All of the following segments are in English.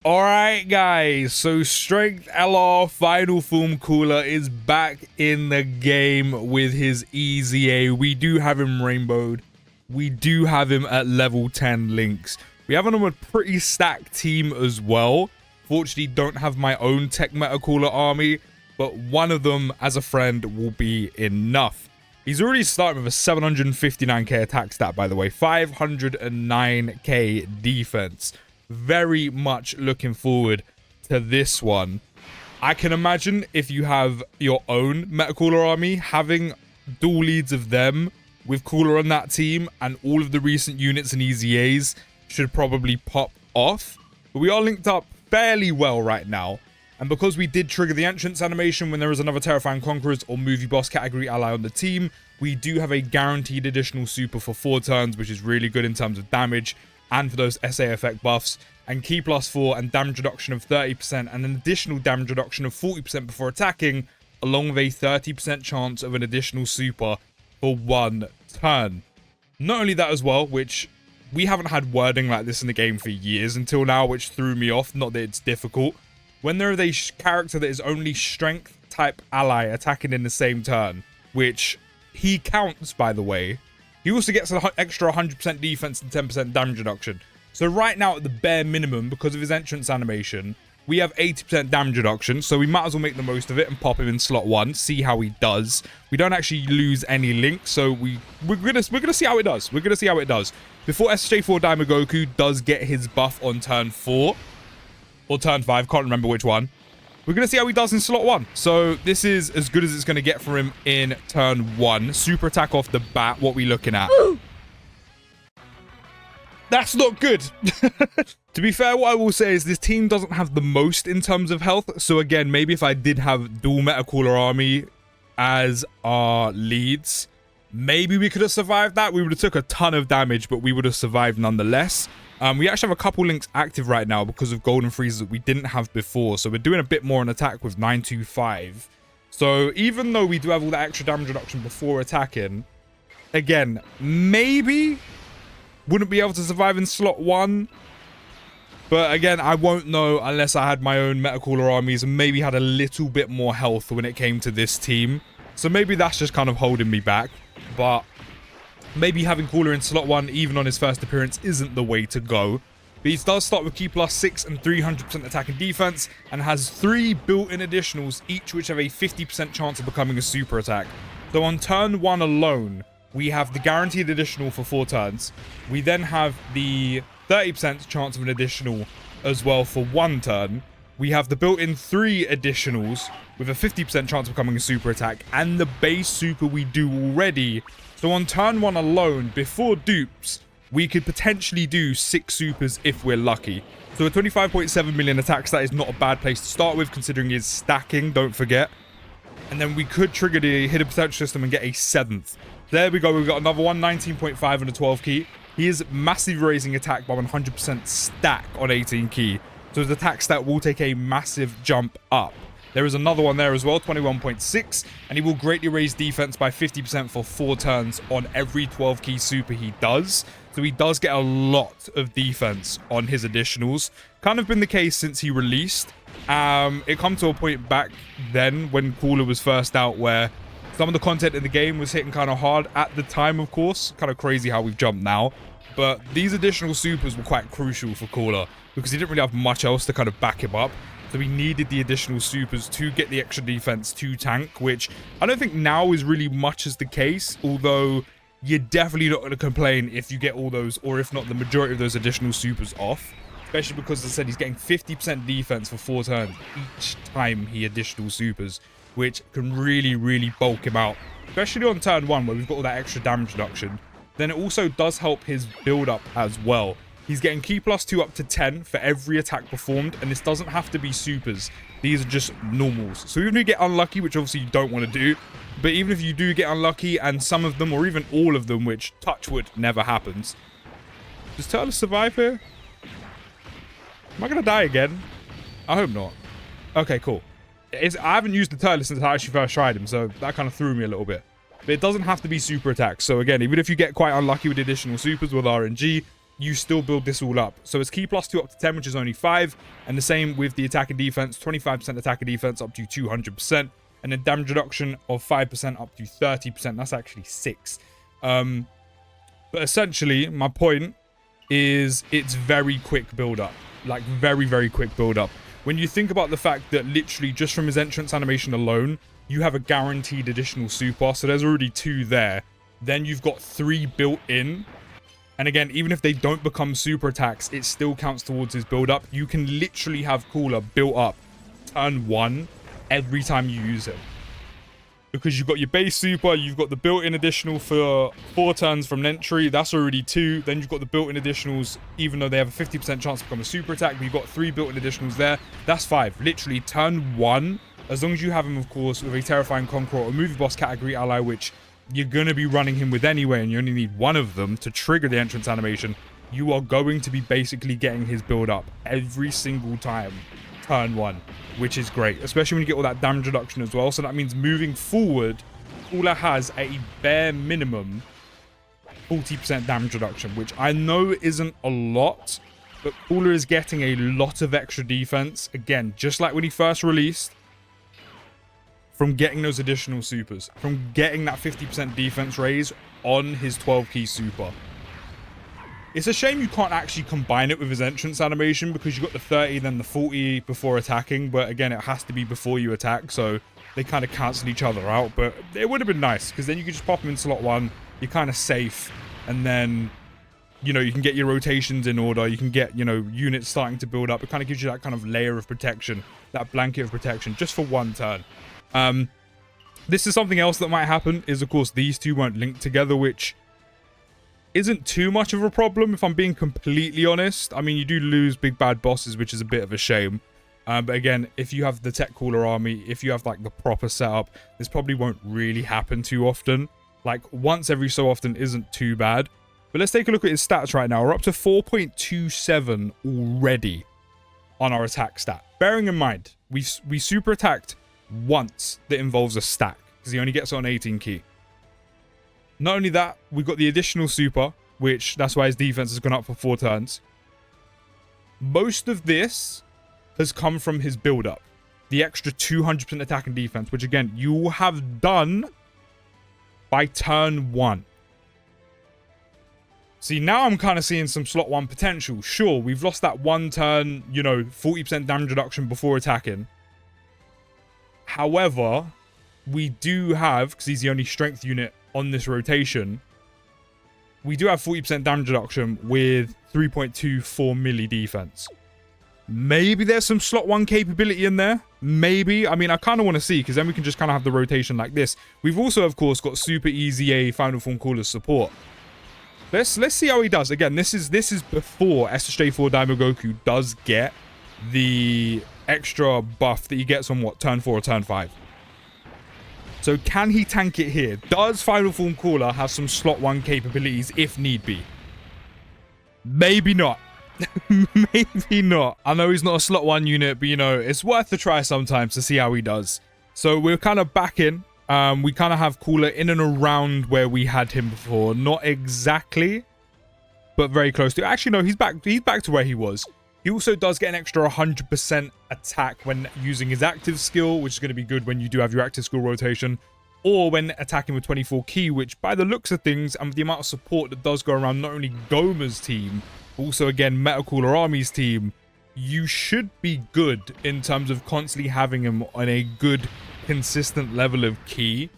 Alright guys, so Strength LR Final Form Cooler is back in the game with his EZA. We do have him rainbowed. We do have him at level 10 links. We have him on a pretty stacked team as well. Fortunately, don't have my own tech meta cooler army, but one of them as a friend will be enough. He's already starting with a 759k attack stat, by the way, 509k defense. Very much looking forward to this one. I can imagine if you have your own meta cooler army, having dual leads of them with cooler on that team and all of the recent units and EZAs should probably pop off. But we are linked up fairly well right now. And because we did trigger the entrance animation when there is another Terrifying Conquerors or movie boss category ally on the team, we do have a guaranteed additional super for 4 turns, which is really good in terms of damage and for those SA effect buffs, and key +4 and damage reduction of 30% and an additional damage reduction of 40% before attacking, along with a 30% chance of an additional super for 1 turn. Not only that as well, which we haven't had wording like this in the game for years until now, which threw me off, not that it's difficult. When there is a character that is only strength type ally attacking in the same turn, which he counts, by the way, he also gets an extra 100% defense and 10% damage reduction. So right now at the bare minimum, because of his entrance animation, we have 80% damage reduction. So we might as well make the most of it and pop him in slot 1, see how he does. We don't actually lose any links, so we're gonna see how it does. We're gonna see how it does. Before SJ4 Daimogoku does get his buff on turn 4 or turn 5, can't remember which one. We're going to see how he does in slot 1. So this is as good as it's going to get for him in turn 1. Super attack off the bat. What we looking at? That's not good. To be fair, what I will say is this team doesn't have the most in terms of health. So again, maybe if I did have dual meta cooler army as our leads, maybe we could have survived that. We would have took a ton of damage, but we would have survived nonetheless. We actually have a couple links active right now because of golden freezes that we didn't have before. So we're doing a bit more on attack with 925. So even though we do have all that extra damage reduction before attacking, again, maybe wouldn't be able to survive in slot 1. But again, I won't know unless I had my own meta cooler armies and maybe had a little bit more health when it came to this team. So maybe that's just kind of holding me back. But maybe having cooler in slot 1 even on his first appearance isn't the way to go. But he does start with key +6 and 300% attack and defense, and has 3 built-in additionals, each which have a 50% chance of becoming a super attack. So on turn 1 alone, we have the guaranteed additional for 4 turns. We then have the 30% chance of an additional as well for 1 turn. We have the built-in 3 additionals with a 50% chance of becoming a super attack, and the base super we do already. So on turn 1 alone, before dupes, we could potentially do 6 supers if we're lucky. So a 25.7 million attack stat is not a bad place to start with, considering his stacking, don't forget. And then we could trigger the hidden potential system and get a 7th. There we go, we've got another one, 19.5 on a 12 key. He is massively raising attack by 100% stack on 18 key. So his attack stat will take a massive jump up. There is another one there as well, 21.6, and he will greatly raise defense by 50% for 4 turns on every 12 key super he does. So he does get a lot of defense on his additionals. Kind of been the case since he released. It come to a point back then when Cooler was first out where some of the content in the game was hitting kind of hard at the time, of course. Kind of crazy how we've jumped now. But these additional supers were quite crucial for Cooler because he didn't really have much else to kind of back him up. So we needed the additional supers to get the extra defense to tank, which I don't think now is really much as the case, although you're definitely not going to complain if you get all those, or if not the majority of those additional supers off, especially because, as I said, he's getting 50% defense for 4 turns each time he additional supers, which can really, really bulk him out, especially on turn 1 where we've got all that extra damage reduction. Then it also does help his build up as well. He's getting key +2 up to 10 for every attack performed, and this doesn't have to be supers. These are just normals. So even if you get unlucky, which obviously you don't want to do, but even if you do get unlucky, and some of them, or even all of them, which touchwood never happens. Does Turles survive here? Am I going to die again? I hope not. Okay, cool. I haven't used the Turles since I actually first tried him, so that kind of threw me a little bit. But it doesn't have to be super attacks. So again, even if you get quite unlucky with additional supers with RNG, you still build this all up. So it's ki +2 up to 10, which is only 5. And the same with the attack and defense, 25% attack and defense up to 200%. And then damage reduction of 5% up to 30%. That's actually 6. But essentially, my point is it's very quick build up. Like very, very quick build up. When you think about the fact that literally just from his entrance animation alone, you have a guaranteed additional super. So there's already 2 there. Then you've got 3 built in. And again, even if they don't become super attacks, it still counts towards his build up. You can literally have Cooler built up turn 1 every time you use him. Because you've got your base super, you've got the built-in additional for 4 turns from entry. That's already 2. Then you've got the built-in additionals, even though they have a 50% chance to become a super attack. But you've got 3 built-in additionals there. That's 5. Literally, turn 1. As long as you have him, of course, with a Terrifying Conqueror or Movie Boss category ally, which you're going to be running him with anyway, and you only need 1 of them to trigger the entrance animation, you are going to be basically getting his build up every single time turn 1, which is great, especially when you get all that damage reduction as well. So that means moving forward, Cooler has a bare minimum 40% damage reduction, which I know isn't a lot, but Cooler is getting a lot of extra defense, again, just like when he first released, from getting those additional supers, from getting that 50% defense raise on his 12 key super. It's a shame you can't actually combine it with his entrance animation, because you got the 30, then the 40 before attacking, but again, it has to be before you attack, so they kind of cancel each other out. But it would have been nice, because then you could just pop him in slot 1, you're kind of safe, and then, you know, you can get your rotations in order, you can get, you know, units starting to build up. It kind of gives you that kind of layer of protection, that blanket of protection, just for 1 turn. This is something else that might happen, is of course these 2 won't link together, which isn't too much of a problem if I'm being completely honest. I mean, you do lose big bad bosses, which is a bit of a shame. But again, if you have the Tech Cooler army, if you have like the proper setup, this probably won't really happen too often. Like once every so often isn't too bad. But let's take a look at his stats right now. We're up to 4.27 already on our attack stat. Bearing in mind, we super attacked once that involves a stack, because he only gets on 18 key. Not only that, we've got the additional super, which that's why his defense has gone up for 4 turns. Most of this has come from his build-up. The extra 200% attack and defense, which again, you will have done by turn 1. See, now I'm kind of seeing some slot 1 potential. Sure, we've lost that 1 turn, you know, 40% damage reduction before attacking. However, we do have, because he's the only strength unit on this rotation, we do have 40% damage reduction with 3.24 melee defense. Maybe there's some slot 1 capability in there. Maybe. I mean, I kind of want to see, because then we can just kind of have the rotation like this. We've also, of course, got Super EZA Final Form Caller's support. Let's see how he does. Again, this is before SSJ4 Daimogoku does get the extra buff that he gets on what, turn 4 or turn 5. So can he tank it here? Does Final Form Caller have some slot 1 capabilities if need be? Maybe not. Maybe not. I know he's not a slot 1 unit, but you know, it's worth a try sometimes to see how he does. So we're kind of back in. We kind of have Cooler in and around where we had him before. Not exactly, but very close to. Actually, no, he's back to where he was. He also does get an extra 100% attack when using his active skill, which is going to be good when you do have your active skill rotation, or when attacking with 24 key, which by the looks of things and with the amount of support that does go around not only Goma's team, but also again Metacooler Army's team, you should be good in terms of constantly having him on a good, consistent level of key,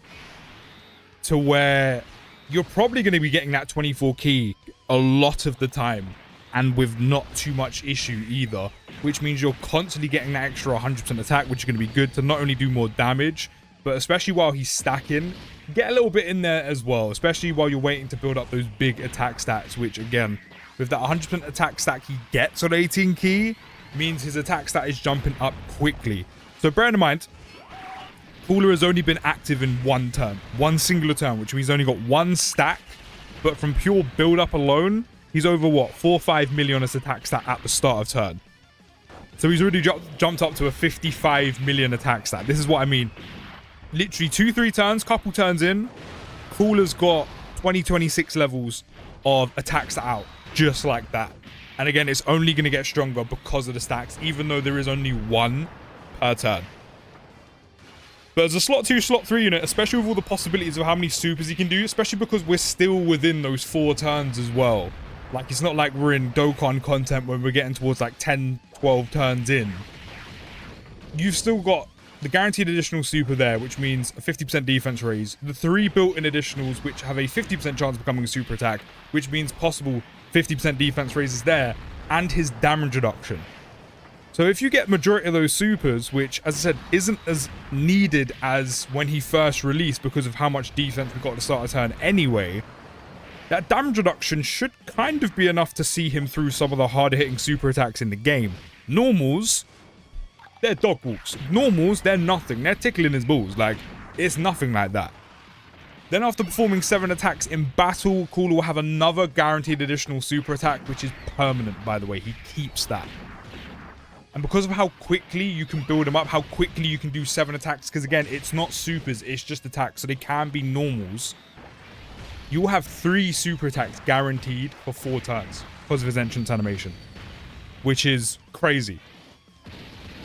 to where you're probably going to be getting that 24 key a lot of the time, and with not too much issue either, which means you're constantly getting that extra 100% attack, which is going to be good to not only do more damage, but especially while he's stacking, get a little bit in there as well, especially while you're waiting to build up those big attack stats, which again, with that 100% attack stack he gets on 18 key, means his attack stat is jumping up quickly. So bear in mind, Cooler has only been active in 1 turn, 1 singular turn, which means he's only got 1 stack, but from pure build up alone, he's over, what, 4 or 5 million on his attack stat at the start of turn. So he's already jumped up to a 55 million attack stat. This is what I mean. Literally 2-3 turns, couple turns in, Cooler's got 20-26 levels of attack stat out. just like that. And again, it's only going to get stronger because of the stacks, even though there is only one per turn. But as a slot 2, slot 3 unit, especially with all the possibilities of how many supers he can do, especially because we're still within those 4 turns as well. Like, it's not like we're in Dokkan content when we're getting towards like 10, 12 turns in. You've still got the guaranteed additional super there, which means a 50% defense raise. The 3 built-in additionals, which have a 50% chance of becoming a super attack, which means possible 50% defense raises there, and his damage reduction. So if you get majority of those supers, which, as I said, isn't as needed as when he first released because of how much defense we got to start a turn anyway, that damage reduction should kind of be enough to see him through some of the harder hitting super attacks in the game. Normals, they're dog walks. Normals, they're nothing. They're tickling his balls. Like, it's nothing like that. Then after performing 7 attacks in battle, Cooler will have another guaranteed additional super attack, which is permanent, by the way. He keeps that. And because of how quickly you can build them up, how quickly you can do 7 attacks, because again, it's not supers, it's just attacks, so they can be normals. You'll have 3 super attacks guaranteed for 4 turns because of his entrance animation, which is crazy.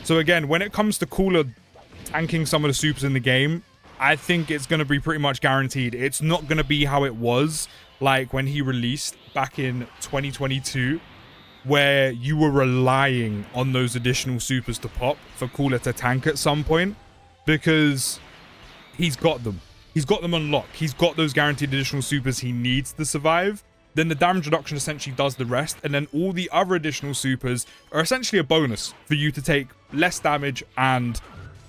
So again, when it comes to Cooler tanking some of the supers in the game, I think it's going to be pretty much guaranteed. It's not going to be how it was like when he released back in 2022, where you were relying on those additional supers to pop for Cooler to tank at some point, because he's got them. He's got them on lock. He's got those guaranteed additional supers he needs to survive. Then the damage reduction essentially does the rest, and then all the other additional supers are essentially a bonus for you to take less damage and,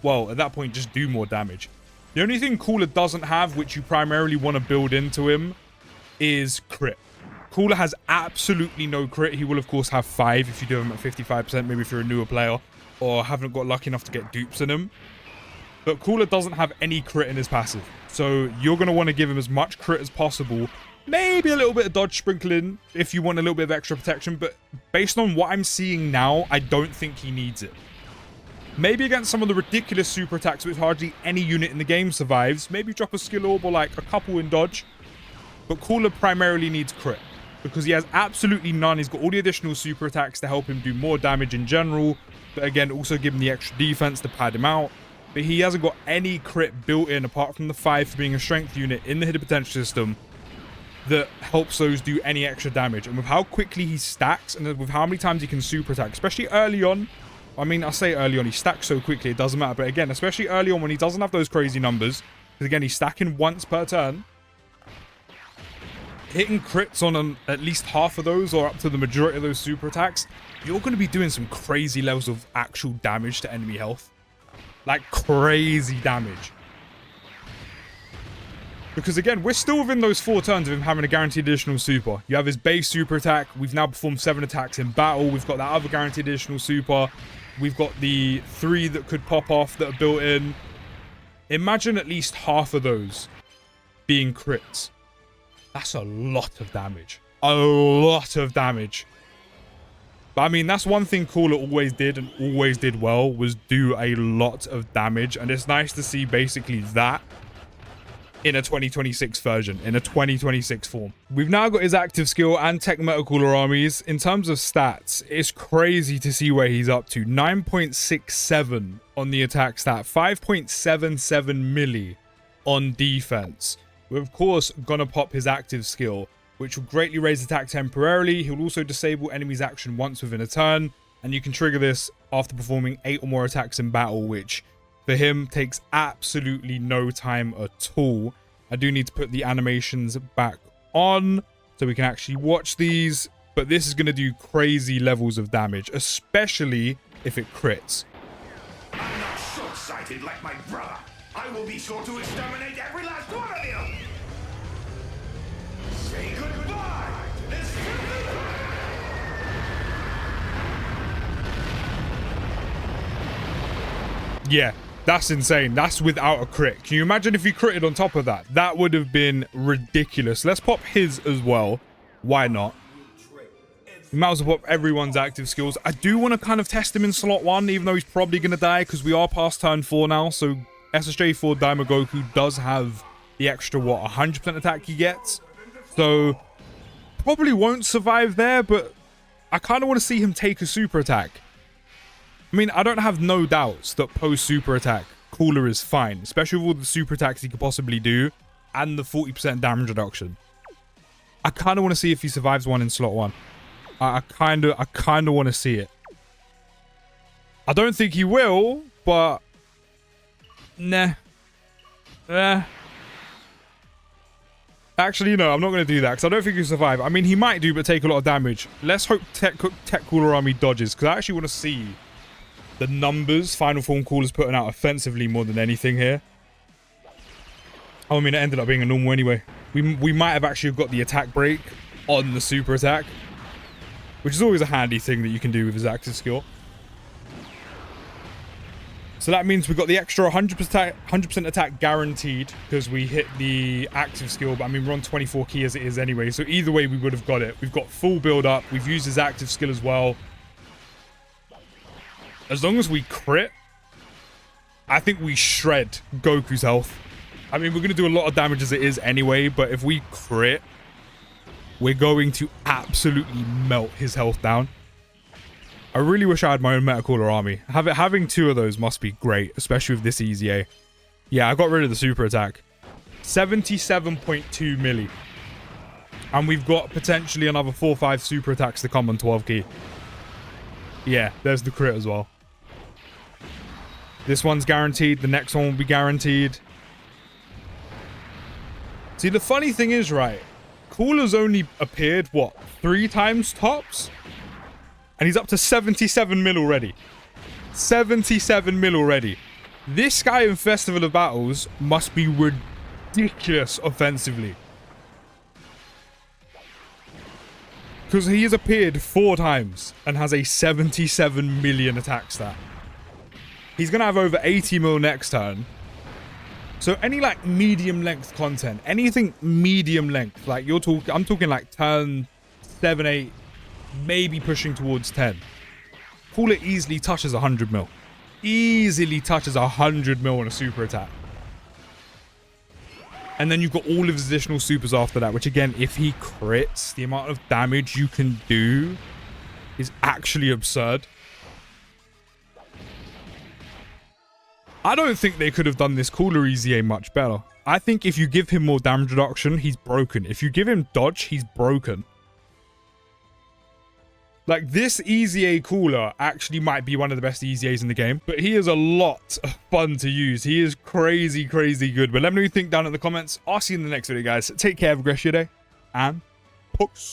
well, at that point, just do more damage. The only thing Cooler doesn't have, which you primarily want to build into him, is crit. Cooler has absolutely no crit. He will, of course, have 5 if you do him at 55%, maybe if you're a newer player or haven't got lucky enough to get dupes in him. But Cooler doesn't have any crit in his passive. So you're going to want to give him as much crit as possible. Maybe a little bit of dodge sprinkling if you want a little bit of extra protection. But based on what I'm seeing now, I don't think he needs it. Maybe against some of the ridiculous super attacks which hardly any unit in the game survives. Maybe drop a skill orb or like a couple in dodge. But Cooler primarily needs crit, because he has absolutely none. He's got all the additional super attacks to help him do more damage in general, but again, also give him the extra defense to pad him out. But he hasn't got any crit built in, apart from the 5 for being a strength unit in the hidden potential system, that helps those do any extra damage. And with how quickly he stacks, and with how many times he can super attack, especially early on, I mean, I say early on, he stacks so quickly, it doesn't matter. But again, especially early on when he doesn't have those crazy numbers, because again, he's stacking once per turn, hitting crits on at least half of those, or up to the majority of those super attacks, you're going to be doing some crazy levels of actual damage to enemy health. Like, crazy damage. Because again, we're still within those 4 turns of him having a guaranteed additional super. You have his base super attack. We've now performed 7 attacks in battle. We've got that other guaranteed additional super. We've got the 3 that could pop off that are built in. Imagine at least half of those being crits. That's a lot of damage. A lot of damage. But I mean, that's one thing Cooler always did, and always did well, was do a lot of damage. And it's nice to see basically that in a 2026 version, in a 2026 form. We've now got his active skill and tech meta Cooler armies. In terms of stats, it's crazy to see where he's up to. 9.67 on the attack stat, 5.77 milli on defense. We're of course gonna pop his active skill, which will greatly raise attack temporarily. He'll also disable enemies' action once within a turn, and you can trigger this after performing 8 or more attacks in battle, which for him takes absolutely no time at all. I do need to put the animations back on so we can actually watch these, but this is going to do crazy levels of damage, especially if it crits. I'm not short-sighted like my brother. I will be sure to exterminate every last one of you! Say goodbye to this... Yeah, that's insane. That's without a crit. Can you imagine if he critted on top of that? That would have been ridiculous. Let's pop his as well. Why not? We might as well pop everyone's active skills. I do want to kind of test him in slot 1, even though he's probably going to die, because we are past turn 4 now. So SSJ4 Daimogoku does have the extra, what, 100% attack he gets. So probably won't survive there, but I kind of want to see him take a super attack. I mean, I don't have no doubts that post super attack, Cooler is fine, especially with all the super attacks he could possibly do and the 40% damage reduction. I kind of want to see if he survives one in slot 1. I kind of want to see it. I don't think he will, but nah. Actually, no, I'm not going to do that because I don't think he'll survive. I mean, he might do, but take a lot of damage. Let's hope Tech Cooler Army dodges because I actually want to see the numbers Final Form Cooler's putting out offensively more than anything here. Oh, I mean, it ended up being a normal anyway. We might have actually got the attack break on the super attack, which is always a handy thing that you can do with his active skill. So that means we got the extra 100% attack guaranteed because we hit the active skill. But I mean, we're on 24 key as it is anyway. So either way, we would have got it. We've got full build up. We've used his active skill as well. As long as we crit, I think we shred Goku's health. I mean, we're going to do a lot of damage as it is anyway. But if we crit, we're going to absolutely melt his health down. I really wish I had my own Metacooler army. Having 2 of those must be great, especially with this EZA. Yeah, I got rid of the super attack. 77.2 milli. And we've got potentially another 4 or 5 super attacks to come on 12 key. Yeah, there's the crit as well. This one's guaranteed. The next one will be guaranteed. See, the funny thing is, right, Cooler's only appeared, what, 3 times tops? And he's up to 77 mil already. 77 mil already. This guy in Festival of Battles must be ridiculous offensively. Because he has appeared 4 times and has a 77 million attack stat. He's going to have over 80 mil next turn. So any like medium length content, anything medium length, like I'm talking like turn 7, 8, maybe pushing towards 10. Cooler easily touches 100 mil. Easily touches 100 mil on a super attack. And then you've got all of his additional supers after that, which again, if he crits, the amount of damage you can do is actually absurd. I don't think they could have done this Cooler EZA much better. I think if you give him more damage reduction, he's broken. If you give him dodge, he's broken. Like, this EZA Cooler actually might be one of the best EZAs in the game, but he is a lot of fun to use. He is crazy, crazy good. But let me know what you think down in the comments. I'll see you in the next video, guys. Take care, have a great day, and peace.